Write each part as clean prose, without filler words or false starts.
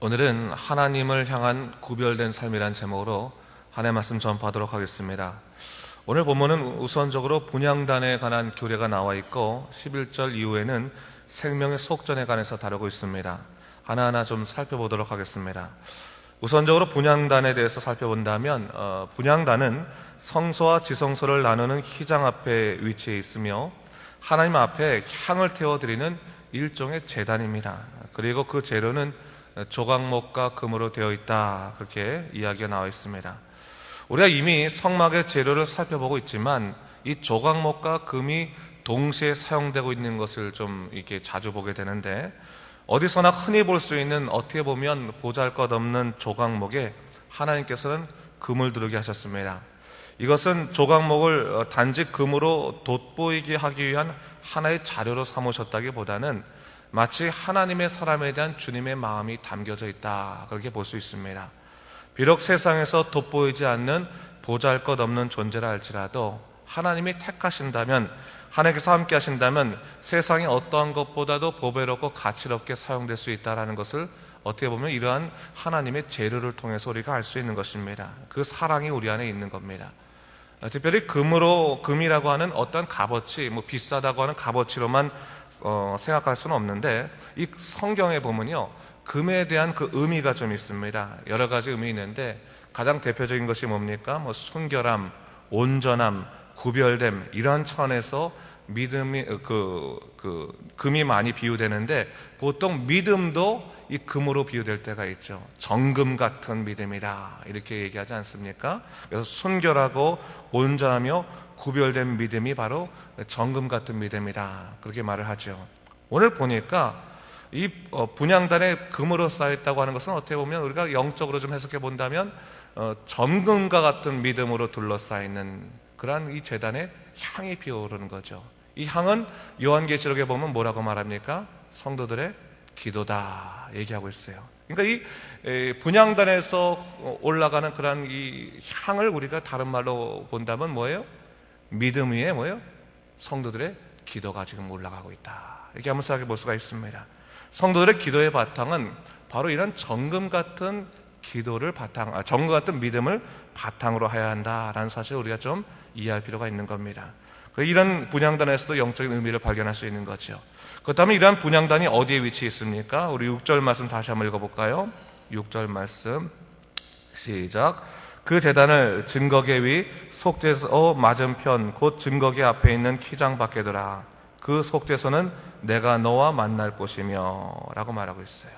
오늘은 하나님을 향한 구별된 삶이란 제목으로 하나님의 말씀 전파하도록 하겠습니다. 오늘 본문은 우선적으로 분향단에 관한 교례가 나와 있고 11절 이후에는 생명의 속전에 관해서 다루고 있습니다. 하나하나 좀 살펴보도록 하겠습니다. 우선적으로 분향단에 대해서 살펴본다면 분향단은 성소와 지성소를 나누는 휘장 앞에 위치해 있으며 하나님 앞에 향을 태워드리는 일종의 제단입니다. 그리고 그 재료는 조각목과 금으로 되어 있다, 그렇게 이야기가 나와 있습니다. 우리가 이미 성막의 재료를 살펴보고 있지만 이 조각목과 금이 동시에 사용되고 있는 것을 좀 이렇게 자주 보게 되는데, 어디서나 흔히 볼 수 있는, 어떻게 보면 보잘것없는 조각목에 하나님께서는 금을 두르게 하셨습니다. 이것은 조각목을 단지 금으로 돋보이게 하기 위한 하나의 자료로 삼으셨다기보다는 마치 하나님의 사람에 대한 주님의 마음이 담겨져 있다, 그렇게 볼 수 있습니다. 비록 세상에서 돋보이지 않는 보잘것없는 존재라 할지라도 하나님이 택하신다면, 하나님께서 함께 하신다면 세상의 어떠한 것보다도 보배롭고 가치롭게 사용될 수 있다는 것을 어떻게 보면 이러한 하나님의 재료를 통해서 우리가 알 수 있는 것입니다. 그 사랑이 우리 안에 있는 겁니다. 특별히 금이라고 하는 어떤 값어치, 비싸다고 하는 값어치로만 생각할 수는 없는데, 이 성경에 보면요, 금에 대한 그 의미가 좀 있습니다. 여러 가지 의미 있는데 가장 대표적인 것이 뭡니까? 순결함, 온전함, 구별됨, 이러한 차원에서 믿음이 금이 많이 비유되는데, 보통 믿음도 이 금으로 비유될 때가 있죠. 정금 같은 믿음이다, 이렇게 얘기하지 않습니까? 그래서 순결하고 온전하며 구별된 믿음이 바로 정금 같은 믿음이다, 그렇게 말을 하죠. 오늘 보니까 이 분향단에 금으로 쌓였다고 하는 것은 어떻게 보면 우리가 영적으로 좀 해석해 본다면 정금과 같은 믿음으로 둘러싸이는 그러한 이 제단에 향이 피어오르는 거죠. 이 향은 요한계시록에 보면 뭐라고 말합니까? 성도들의 기도다 얘기하고 있어요. 그러니까 이 분향단에서 올라가는 그런 이 향을 우리가 다른 말로 본다면 뭐예요? 믿음 위에 뭐예요? 성도들의 기도가 지금 올라가고 있다, 이렇게 한번 생각해 볼 수가 있습니다. 성도들의 기도의 바탕은 바로 이런 정금 같은 기도를 정금 같은 믿음을 바탕으로 해야 한다라는 사실을 우리가 좀 이해할 필요가 있는 겁니다. 이런 분향단에서도 영적인 의미를 발견할 수 있는 거죠. 그렇다면 이러한 분향단이 어디에 위치해 있습니까? 우리 6절 말씀 다시 한번 읽어볼까요? 6절 말씀 시작. 그 제단을 증거계 위 속죄소 맞은편 곧 증거계 앞에 있는 휘장 밖에 두라. 그 속죄소는 내가 너와 만날 곳이며 라고 말하고 있어요.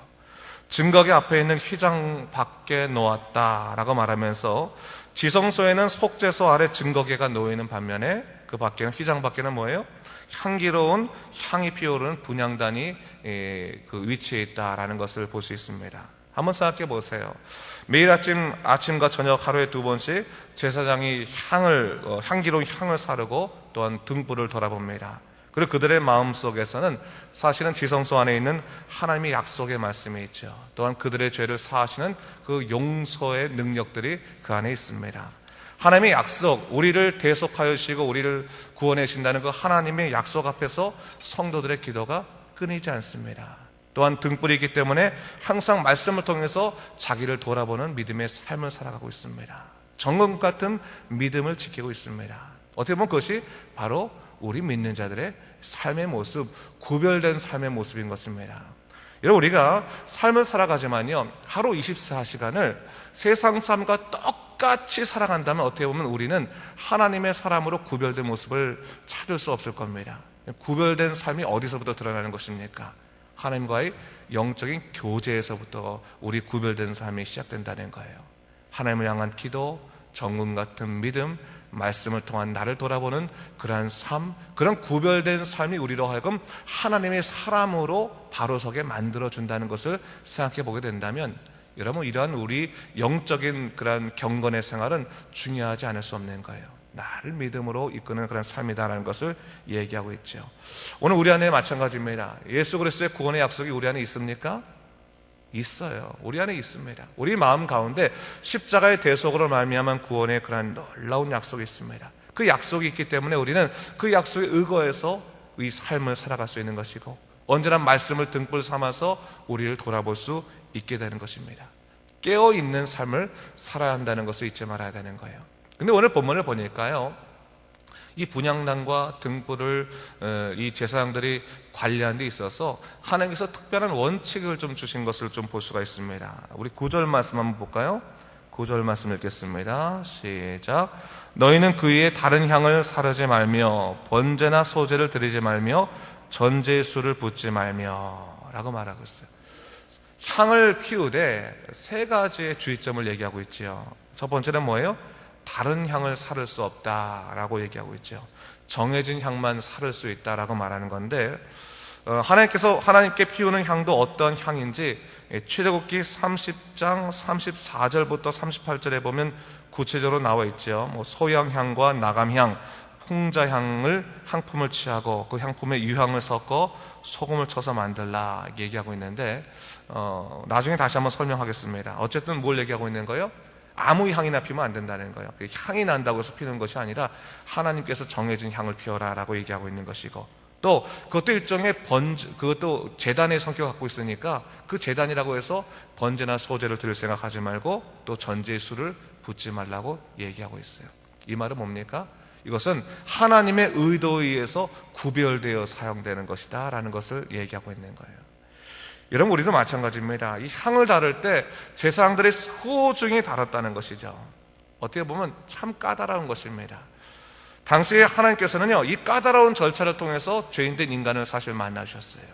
증거계 앞에 있는 휘장 밖에 놓았다 라고 말하면서, 지성소에는 속죄소 아래 증거계가 놓이는 반면에 그 밖에는, 휘장 밖에는 뭐예요? 향기로운 향이 피어오르는 분향단이 그 위치에 있다라는 것을 볼 수 있습니다. 한번 생각해 보세요. 매일 아침과 저녁 하루에 2번씩 제사장이 향기로운 향을 사르고 또한 등불을 돌아봅니다. 그리고 그들의 마음속에서는 사실은 지성소 안에 있는 하나님의 약속의 말씀이 있죠. 또한 그들의 죄를 사하시는 그 용서의 능력들이 그 안에 있습니다. 하나님의 약속, 우리를 대속하여 주시고 우리를 구원해 주신다는 그 하나님의 약속 앞에서 성도들의 기도가 끊이지 않습니다. 또한 등불이 있기 때문에 항상 말씀을 통해서 자기를 돌아보는 믿음의 삶을 살아가고 있습니다. 정금 같은 믿음을 지키고 있습니다. 어떻게 보면 그것이 바로 우리 믿는 자들의 삶의 모습, 구별된 삶의 모습인 것입니다. 여러분, 우리가 삶을 살아가지만요, 하루 24시간을 세상 삶과 똑같이 살아간다면 어떻게 보면 우리는 하나님의 사람으로 구별된 모습을 찾을 수 없을 겁니다. 구별된 삶이 어디서부터 드러나는 것입니까? 하나님과의 영적인 교제에서부터 우리 구별된 삶이 시작된다는 거예요. 하나님을 향한 기도, 정금 같은 믿음, 말씀을 통한 나를 돌아보는 그러한 삶, 그런 구별된 삶이 우리로 하여금 하나님의 사람으로 바로 서게 만들어준다는 것을 생각해 보게 된다면, 여러분, 이러한 우리 영적인 그런 경건의 생활은 중요하지 않을 수 없는 거예요. 나를 믿음으로 이끄는 그런 삶이다라는 것을 얘기하고 있죠. 오늘 우리 안에 마찬가지입니다. 예수 그리스도의 구원의 약속이 우리 안에 있습니까? 있어요. 우리 안에 있습니다. 우리 마음 가운데 십자가의 대속으로 말미암은 구원의 그런 놀라운 약속이 있습니다. 그 약속이 있기 때문에 우리는 그 약속에 의거해서 이 삶을 살아갈 수 있는 것이고, 언제나 말씀을 등불 삼아서 우리를 돌아볼 수 있게 되는 것입니다. 깨어있는 삶을 살아야 한다는 것을 잊지 말아야 되는 거예요. 근데 오늘 본문을 보니까요, 이 분향단과 등불을 이 제사장들이 관리하는 데 있어서 하나님께서 특별한 원칙을 좀 주신 것을 좀 볼 수가 있습니다. 우리 9절 말씀 한번 볼까요? 9절 말씀 읽겠습니다. 시작. 너희는 그 위에 다른 향을 사르지 말며 번제나 소제를 드리지 말며 전제의 술을 붓지 말며 라고 말하고 있어요. 향을 피우되 세 가지의 주의점을 얘기하고 있지요. 첫 번째는 뭐예요? 다른 향을 사를 수 없다라고 얘기하고 있죠. 정해진 향만 사를 수 있다라고 말하는 건데, 하나님께서 하나님께 피우는 향도 어떤 향인지 출애굽기 30장 34절부터 38절에 보면 구체적으로 나와 있죠. 소양향과 나감향, 풍자향을 향품을 취하고 그 향품에 유향을 섞어 소금을 쳐서 만들라 얘기하고 있는데, 나중에 다시 한번 설명하겠습니다. 어쨌든 뭘 얘기하고 있는 거예요? 아무 향이나 피우면 안 된다는 거예요. 향이 난다고 해서 피우는 것이 아니라 하나님께서 정해진 향을 피워라 라고 얘기하고 있는 것이고, 또 그것도 일종의 그것도 제단의 성격을 갖고 있으니까 그 제단이라고 해서 번제나 소제를 드릴 생각하지 말고 또 전제의 술을 붓지 말라고 얘기하고 있어요. 이 말은 뭡니까? 이것은 하나님의 의도에 의해서 구별되어 사용되는 것이다 라는 것을 얘기하고 있는 거예요. 여러분, 우리도 마찬가지입니다. 이 향을 다룰 때 제사장들이 소중히 다뤘다는 것이죠. 어떻게 보면 참 까다로운 것입니다. 당시에 하나님께서는요, 이 까다로운 절차를 통해서 죄인된 인간을 사실 만나주셨어요.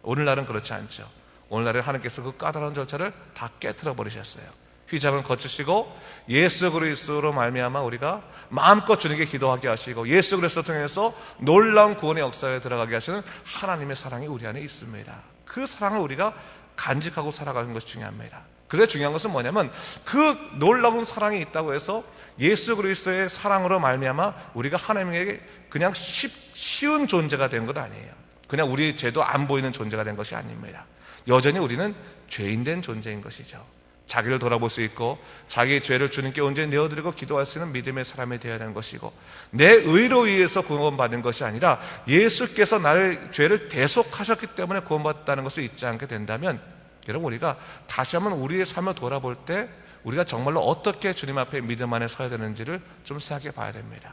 오늘날은 그렇지 않죠. 오늘날은 하나님께서 그 까다로운 절차를 다 깨트려 버리셨어요. 휘장을 거치시고 예수 그리스도로 말미암아 우리가 마음껏 주님께 기도하게 하시고 예수 그리스도를 통해서 놀라운 구원의 역사에 들어가게 하시는 하나님의 사랑이 우리 안에 있습니다. 그 사랑을 우리가 간직하고 살아가는 것이 중요합니다. 그래 중요한 것은 뭐냐면 그 놀라운 사랑이 있다고 해서 예수 그리스도의 사랑으로 말미암아 우리가 하나님에게 그냥 쉬운 존재가 된 건 아니에요. 그냥 우리의 죄도 안 보이는 존재가 된 것이 아닙니다. 여전히 우리는 죄인된 존재인 것이죠. 자기를 돌아볼 수 있고 자기의 죄를 주님께 온전히 내어드리고 기도할 수 있는 믿음의 사람이 되어야 하는 것이고, 내 의로 의해서 구원받은 것이 아니라 예수께서 나의 죄를 대속하셨기 때문에 구원받았다는 것을 잊지 않게 된다면, 여러분, 우리가 다시 한번 우리의 삶을 돌아볼 때 우리가 정말로 어떻게 주님 앞에 믿음 안에 서야 되는지를 좀 생각해 봐야 됩니다.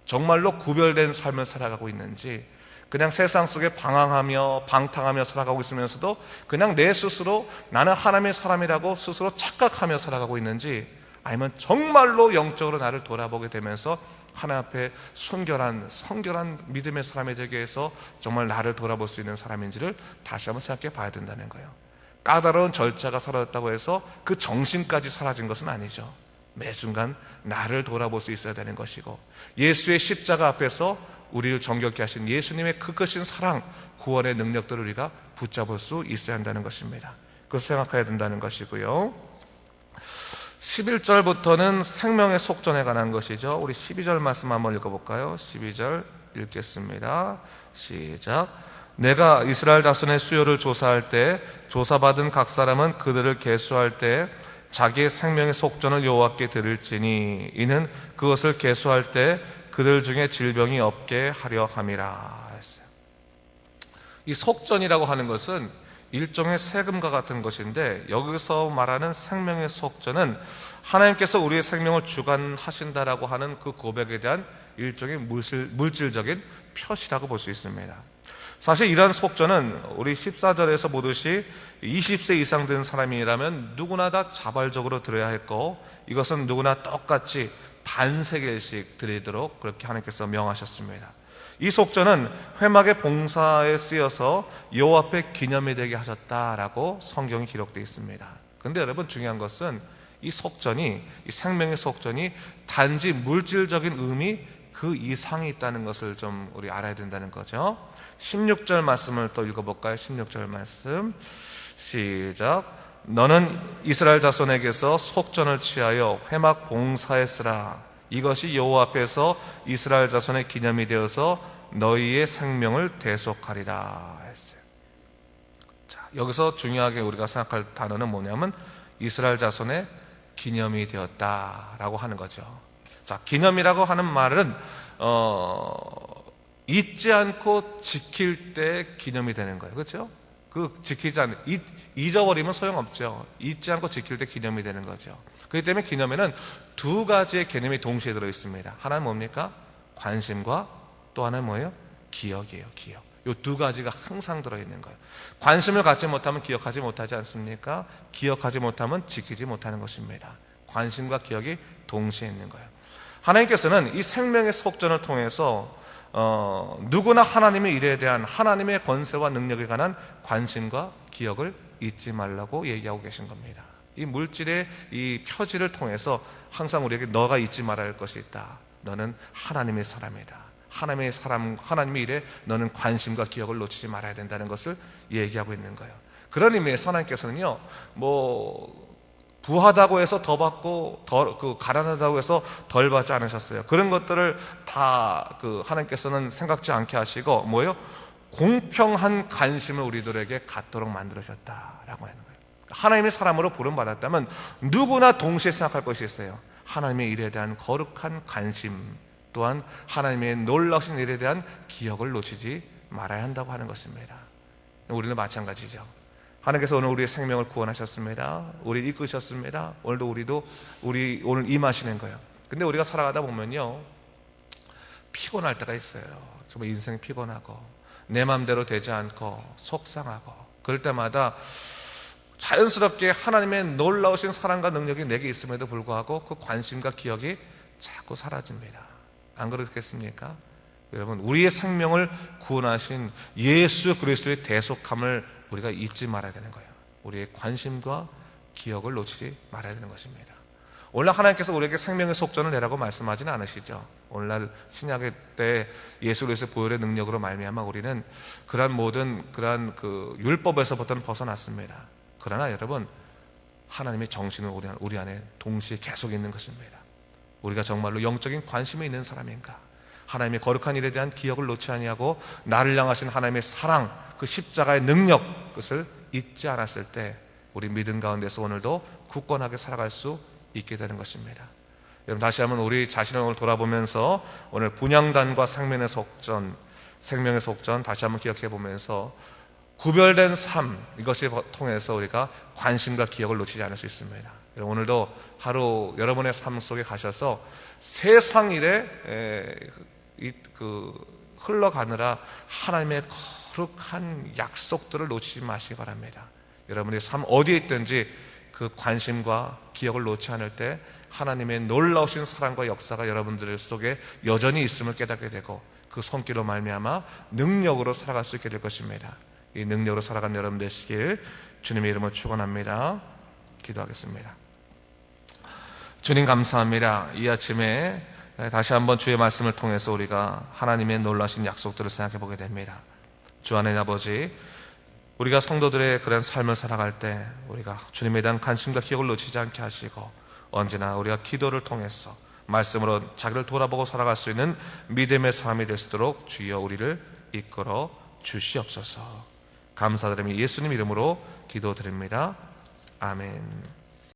정말로 구별된 삶을 살아가고 있는지, 그냥 세상 속에 방황하며 방탕하며 살아가고 있으면서도 그냥 내 스스로 나는 하나님의 사람이라고 스스로 착각하며 살아가고 있는지, 아니면 정말로 영적으로 나를 돌아보게 되면서 하나님 앞에 성결한 믿음의 사람이 되게 해서 정말 나를 돌아볼 수 있는 사람인지를 다시 한번 생각해 봐야 된다는 거예요. 까다로운 절차가 사라졌다고 해서 그 정신까지 사라진 것은 아니죠. 매 순간 나를 돌아볼 수 있어야 되는 것이고, 예수의 십자가 앞에서 우리를 정결케 하신 예수님의 그 크신 사랑, 구원의 능력들을 우리가 붙잡을 수 있어야 한다는 것입니다. 그것을 생각해야 된다는 것이고요. 11절부터는 생명의 속전에 관한 것이죠. 우리 12절 말씀 한번 읽어볼까요? 12절 읽겠습니다. 시작. 내가 이스라엘 자손의 수요를 조사할 때 조사받은 각 사람은 그들을 계수할 때 자기의 생명의 속전을 여호와께 드릴지니 이는 그것을 계수할 때 그들 중에 질병이 없게 하려 함이라 했어요. 이 속전이라고 하는 것은 일종의 세금과 같은 것인데, 여기서 말하는 생명의 속전은 하나님께서 우리의 생명을 주관하신다라고 하는 그 고백에 대한 일종의 물질적인 표시라고 볼 수 있습니다. 사실 이러한 속전은 우리 14절에서 보듯이 20세 이상 된 사람이라면 누구나 다 자발적으로 드려야 했고, 이것은 누구나 똑같이 반세겔씩 드리도록 그렇게 하나님께서 명하셨습니다. 이 속전은 회막의 봉사에 쓰여서 여호와 앞에 기념이 되게 하셨다라고 성경이 기록되어 있습니다. 그런데 여러분, 중요한 것은 이 속전이, 이 생명의 속전이 단지 물질적인 의미 그 이상이 있다는 것을 좀 우리 알아야 된다는 거죠. 16절 말씀을 또 읽어볼까요? 16절 말씀 시작. 너는 이스라엘 자손에게서 속전을 취하여 회막 봉사에 쓰라. 이것이 여호와 앞에서 이스라엘 자손의 기념이 되어서 너희의 생명을 대속하리라 했어요. 자, 여기서 중요하게 우리가 생각할 단어는 뭐냐면 이스라엘 자손의 기념이 되었다라고 하는 거죠. 자, 기념이라고 하는 말은 잊지 않고 지킬 때 기념이 되는 거예요. 그렇죠? 지키지 않는, 잊어버리면 소용없죠. 잊지 않고 지킬 때 기념이 되는 거죠. 그렇기 때문에 기념에는 두 가지의 개념이 동시에 들어있습니다. 하나는 뭡니까? 관심과 또 하나는 뭐예요? 기억이에요. 기억. 이 두 가지가 항상 들어있는 거예요. 관심을 갖지 못하면 기억하지 못하지 않습니까? 기억하지 못하면 지키지 못하는 것입니다. 관심과 기억이 동시에 있는 거예요. 하나님께서는 이 생명의 속전을 통해서 누구나 하나님의 일에 대한 하나님의 권세와 능력에 관한 관심과 기억을 잊지 말라고 얘기하고 계신 겁니다. 이 물질의 이 표지를 통해서 항상 우리에게 너가 잊지 말아야 할 것이 있다. 너는 하나님의 사람이다. 하나님의 사람, 하나님의 일에 너는 관심과 기억을 놓치지 말아야 된다는 것을 얘기하고 있는 거예요. 그런 의미에서 하나님께서는요, 부하다고 해서 더 받고 가난하다고 해서 덜 받지 않으셨어요. 그런 것들을 다 하나님께서는 생각지 않게 하시고 뭐예요? 공평한 관심을 우리들에게 갖도록 만들어주셨다라고 하는 거예요. 하나님의 사람으로 부름받았다면 누구나 동시에 생각할 것이 있어요. 하나님의 일에 대한 거룩한 관심, 또한 하나님의 놀라우신 일에 대한 기억을 놓치지 말아야 한다고 하는 것입니다. 우리는 마찬가지죠. 하나님께서 오늘 우리의 생명을 구원하셨습니다. 우리를 이끄셨습니다. 오늘도 오늘 임하시는 거예요. 근데 우리가 살아가다 보면요, 피곤할 때가 있어요. 정말 인생이 피곤하고 내 마음대로 되지 않고 속상하고, 그럴 때마다 자연스럽게 하나님의 놀라우신 사랑과 능력이 내게 있음에도 불구하고 그 관심과 기억이 자꾸 사라집니다. 안 그렇겠습니까? 여러분, 우리의 생명을 구원하신 예수 그리스도의 대속함을 우리가 잊지 말아야 되는 거예요. 우리의 관심과 기억을 놓치지 말아야 되는 것입니다. 오늘날 하나님께서 우리에게 생명의 속전을 내라고 말씀하지는 않으시죠. 오늘날 신약의 때 예수 그리스도의 보혈의 능력으로 말미암아 우리는 그러한 율법에서부터는 벗어났습니다. 그러나 여러분, 하나님의 정신은 우리 안에 동시에 계속 있는 것입니다. 우리가 정말로 영적인 관심이 있는 사람인가, 하나님의 거룩한 일에 대한 기억을 놓지 아니하고 나를 향하신 하나님의 사랑, 그 십자가의 능력, 그것을 잊지 않았을 때 우리 믿음 가운데서 오늘도 굳건하게 살아갈 수 있게 되는 것입니다. 여러분, 다시 한번 우리 자신을 오늘 돌아보면서 오늘 분향단과 생명의 속전 다시 한번 기억해 보면서 구별된 삶, 이것을 통해서 우리가 관심과 기억을 놓치지 않을 수 있습니다. 오늘도 하루 여러분의 삶 속에 가셔서 세상 일에 흘러가느라 하나님의 거룩한 약속들을 놓치지 마시기 바랍니다. 여러분의 삶 어디에 있든지 그 관심과 기억을 놓지 않을 때 하나님의 놀라우신 사랑과 역사가 여러분들 속에 여전히 있음을 깨닫게 되고, 그 손길로 말미암아 능력으로 살아갈 수 있게 될 것입니다. 이 능력으로 살아가는 여러분 되시길 주님의 이름으로 축원합니다. 기도하겠습니다. 주님, 감사합니다. 이 아침에 다시 한번 주의 말씀을 통해서 우리가 하나님의 놀라신 약속들을 생각해 보게 됩니다. 주 안에 아버지, 우리가 성도들의 그런 삶을 살아갈 때 우리가 주님에 대한 관심과 기억을 놓치지 않게 하시고, 언제나 우리가 기도를 통해서 말씀으로 자기를 돌아보고 살아갈 수 있는 믿음의 사람이 될 수 있도록 주여 우리를 이끌어 주시옵소서. 감사드리며 예수님 이름으로 기도드립니다. 아멘.